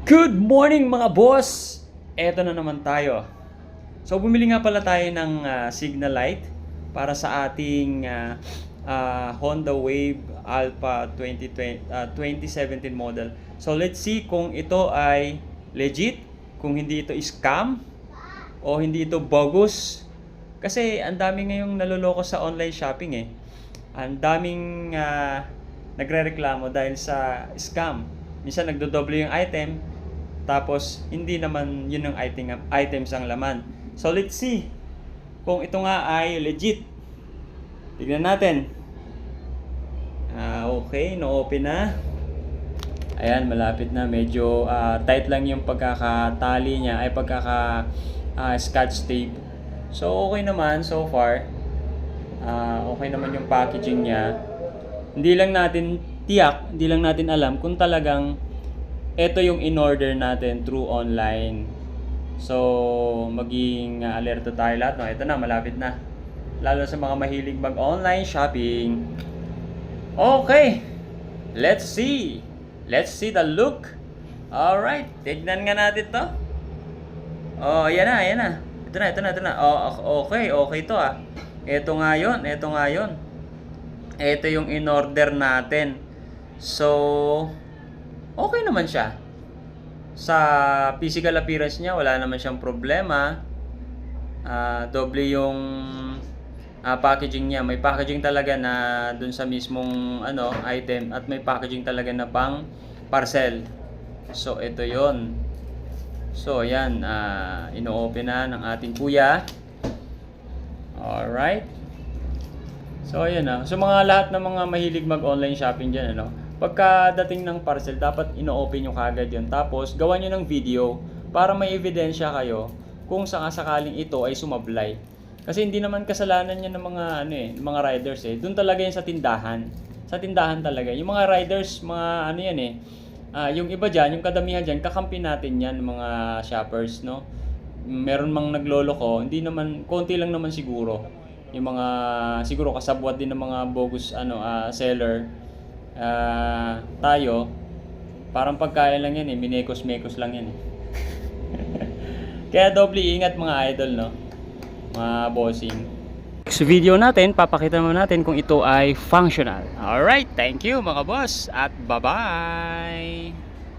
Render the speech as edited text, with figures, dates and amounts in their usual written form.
Good morning mga boss! Eto na naman tayo. So bumili nga pala tayo ng signal light para sa ating Honda Wave Alpha 2017 model. So let's see kung ito ay legit, kung hindi ito scam o hindi ito bogus. Kasi ang dami ngayong naloloko sa online shopping eh. Ang daming nagrereklamo dahil sa scam. Minsan nagdodoble yung item, tapos hindi naman yun ang items ang laman. So let's see kung ito nga ay legit. Tignan natin. Okay, no-open na. Ayan, malapit na. Medyo tight lang yung pagkakatali niya, ay scotch tape. So okay naman so far. Okay naman yung packaging niya. Hindi lang natin alam kung talagang ito yung in-order natin through online. So, maging alerto tayo lahat. No? Ito na, malapit na. Lalo sa mga mahilig mag-online shopping. Okay, let's see. Let's see the look. Alright, tignan nga natin to. Oh, ayan na. Ito na. Oh, okay to ah. Ito nga yun. Ito yung in-order natin. So, okay naman siya. Sa physical appearance niya, wala naman siyang problema. Doble yung packaging niya. May packaging talaga na dun sa mismong item at may packaging talaga na pang parcel. So, ito yon. So, ayan. Ino-open na ng ating kuya. Alright. So ayan so mga lahat ng mga mahilig mag-online shopping diyan pagkadating ng parcel dapat ino-open nyo kagad 'yon. Tapos gawan niyo ng video para may ebidensya kayo kung sakaling ito ay sumablay. Kasi hindi naman kasalanan niya ng mga mga riders Doon talaga 'yan sa tindahan. Sa tindahan talaga. Yung mga riders, mga yung iba diyan, yung kadamihan diyan, kakampi natin 'yan mga shoppers, no. Meron mang nagloloko, hindi naman konti lang naman siguro. Yung mga siguro kasabwat din ng mga bogus seller. Tayo parang pagkain lang yan minekos-mekos lang yan Kaya doble ingat mga idol, no, mga bossing. Next video natin, papakita natin kung ito ay functional. Alright, thank you mga boss at bye bye.